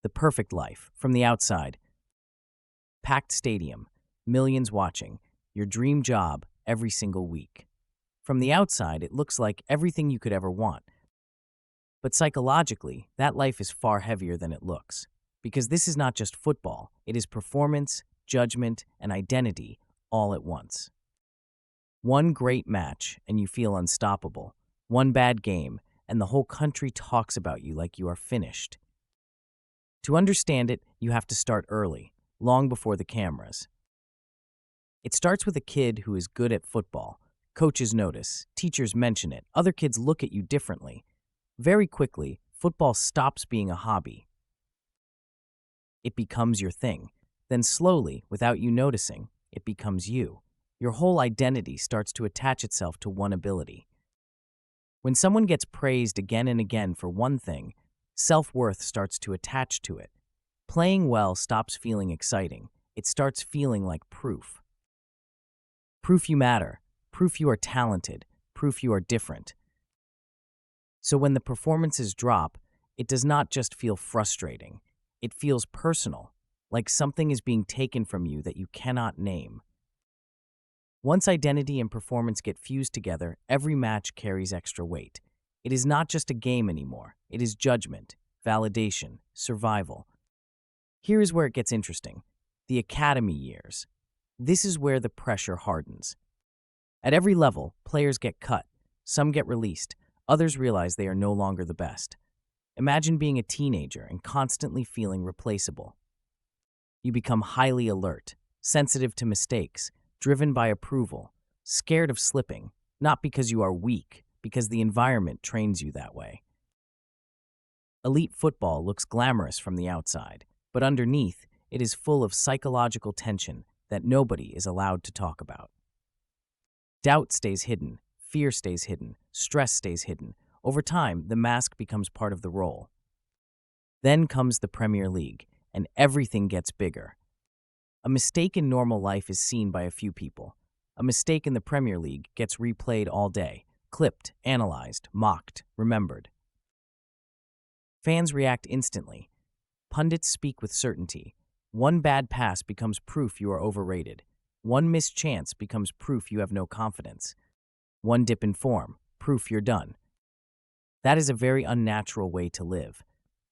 The perfect life, from the outside. Packed stadium, millions watching, your dream job every single week. From the outside, it looks like everything you could ever want. But psychologically, that life is far heavier than it looks. Because this is not just football, it is performance, judgment, and identity all at once. One great match, and you feel unstoppable. One bad game, and the whole country talks about you like you are finished. To understand it, you have to start early, long before the cameras. It starts with a kid who is good at football. Coaches notice, teachers mention it, other kids look at you differently. Very quickly, football stops being a hobby. It becomes your thing. Then slowly, without you noticing, it becomes you. Your whole identity starts to attach itself to one ability. When someone gets praised again and again for one thing, self-worth starts to attach to it. Playing well stops feeling exciting. It starts feeling like proof. Proof you matter, proof you are talented, proof you are different. So when the performances drop, it does not just feel frustrating. It feels personal, like something is being taken from you that you cannot name. Once identity and performance get fused together, every match carries extra weight. It is not just a game anymore. It is judgment, validation, survival. Here is where it gets interesting. The academy years. This is where the pressure hardens. At every level, players get cut. Some get released. Others realize they are no longer the best. Imagine being a teenager and constantly feeling replaceable. You become highly alert, sensitive to mistakes, driven by approval, scared of slipping, not because you are weak, because the environment trains you that way. Elite football looks glamorous from the outside, but underneath, it is full of psychological tension that nobody is allowed to talk about. Doubt stays hidden, fear stays hidden, stress stays hidden. Over time, the mask becomes part of the role. Then comes the Premier League, and everything gets bigger. A mistake in normal life is seen by a few people. A mistake in the Premier League gets replayed all day, clipped, analyzed, mocked, remembered. Fans react instantly. Pundits speak with certainty. One bad pass becomes proof you are overrated. One missed chance becomes proof you have no confidence. One dip in form, proof you're done. That is a very unnatural way to live.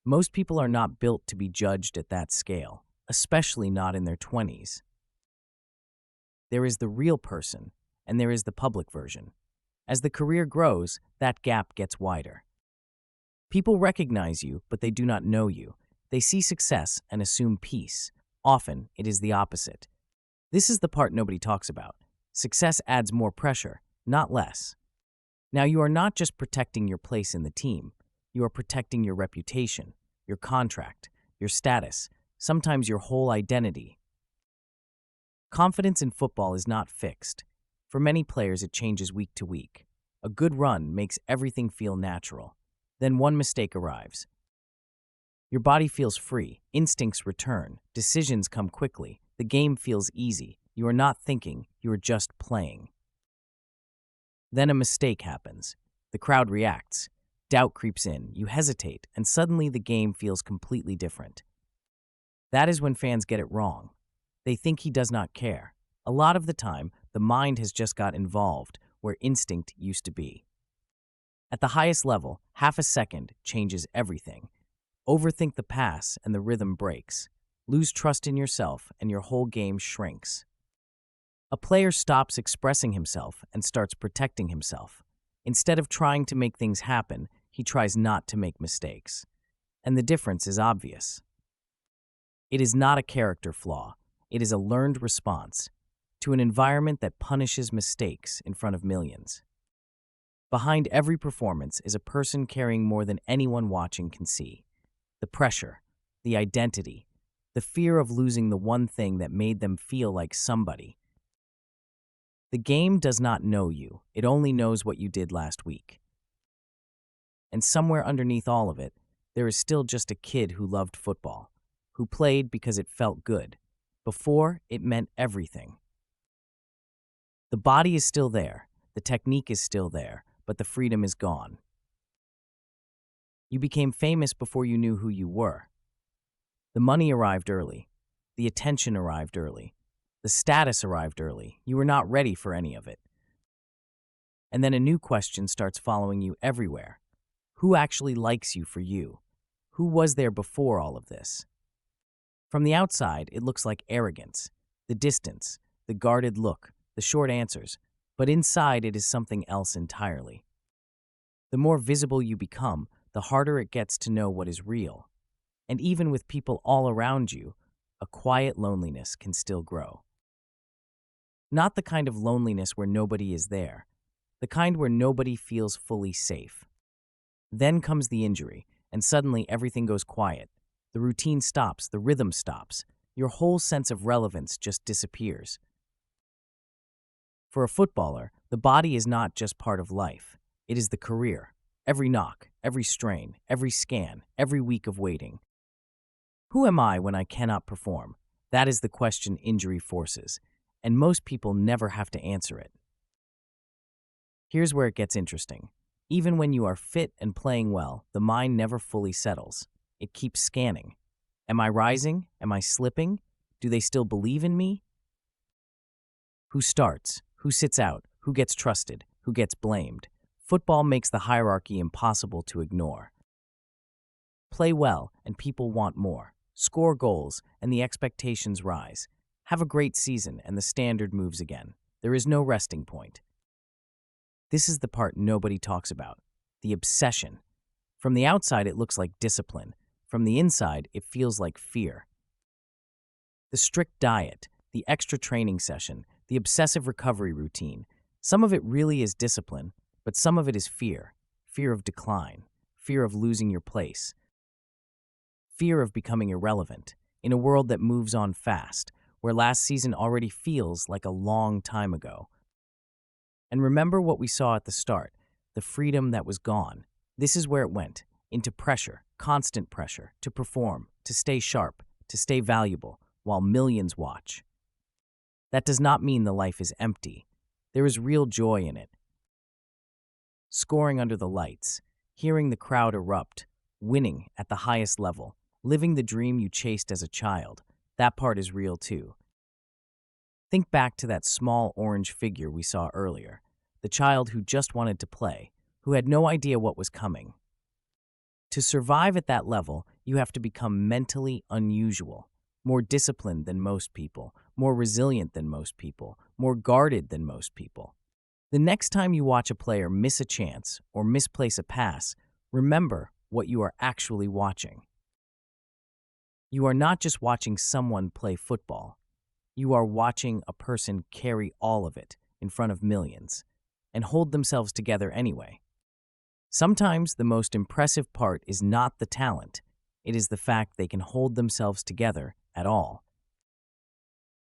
Most people are not built to be judged at that scale, especially not in their 20s. There is the real person, and there is the public version. As the career grows, that gap gets wider. People recognize you, but they do not know you. They see success and assume peace. Often, it is the opposite. This is the part nobody talks about. Success adds more pressure, not less. Now, you are not just protecting your place in the team. You are protecting your reputation, your contract, your status, sometimes your whole identity. Confidence in football is not fixed. For many players, it changes week to week. A good run makes everything feel natural. Then one mistake arrives. Your body feels free, instincts return, decisions come quickly, the game feels easy. You are not thinking, you are just playing. Then a mistake happens. The crowd reacts. Doubt creeps in, you hesitate, and suddenly the game feels completely different. That is when fans get it wrong. They think he does not care. A lot of the time, the mind has just got involved where instinct used to be. At the highest level, half a second changes everything. Overthink the pass and the rhythm breaks. Lose trust in yourself and your whole game shrinks. A player stops expressing himself and starts protecting himself. Instead of trying to make things happen, he tries not to make mistakes. And the difference is obvious. It is not a character flaw. It is a learned response to an environment that punishes mistakes in front of millions. Behind every performance is a person carrying more than anyone watching can see. The pressure, the identity, the fear of losing the one thing that made them feel like somebody. The game does not know you. It only knows what you did last week. And somewhere underneath all of it, there is still just a kid who loved football, who played because it felt good. Before, it meant everything. The body is still there, the technique is still there, but the freedom is gone. You became famous before you knew who you were. The money arrived early. The attention arrived early. The status arrived early. You were not ready for any of it. And then a new question starts following you everywhere. Who actually likes you for you? Who was there before all of this? From the outside, it looks like arrogance, the distance, the guarded look, the short answers, but inside it is something else entirely. The more visible you become, the harder it gets to know what is real. And even with people all around you, a quiet loneliness can still grow. Not the kind of loneliness where nobody is there, the kind where nobody feels fully safe. Then comes the injury, and suddenly everything goes quiet. The routine stops, the rhythm stops. Your whole sense of relevance just disappears. For a footballer, the body is not just part of life. It is the career. Every knock, every strain, every scan, every week of waiting. Who am I when I cannot perform? That is the question injury forces, and most people never have to answer it. Here's where it gets interesting. Even when you are fit and playing well, the mind never fully settles. It keeps scanning. Am I rising? Am I slipping? Do they still believe in me? Who starts? Who sits out? Who gets trusted? Who gets blamed? Football makes the hierarchy impossible to ignore. Play well, and people want more. Score goals, and the expectations rise. Have a great season, and the standard moves again. There is no resting point. This is the part nobody talks about, the obsession. From the outside, it looks like discipline. From the inside, it feels like fear. The strict diet, the extra training session, the obsessive recovery routine, some of it really is discipline, but some of it is fear. Fear of decline, fear of losing your place, fear of becoming irrelevant in a world that moves on fast, where last season already feels like a long time ago. And remember what we saw at the start, the freedom that was gone. This is where it went, into pressure, constant pressure, to perform, to stay sharp, to stay valuable, while millions watch. That does not mean the life is empty. There is real joy in it. Scoring under the lights, hearing the crowd erupt, winning at the highest level, living the dream you chased as a child, that part is real too. Think back to that small orange figure we saw earlier, the child who just wanted to play, who had no idea what was coming. To survive at that level, you have to become mentally unusual, more disciplined than most people, more resilient than most people, more guarded than most people. The next time you watch a player miss a chance or misplace a pass, remember what you are actually watching. You are not just watching someone play football. You are watching a person carry all of it in front of millions and hold themselves together anyway. Sometimes the most impressive part is not the talent. It is the fact they can hold themselves together at all.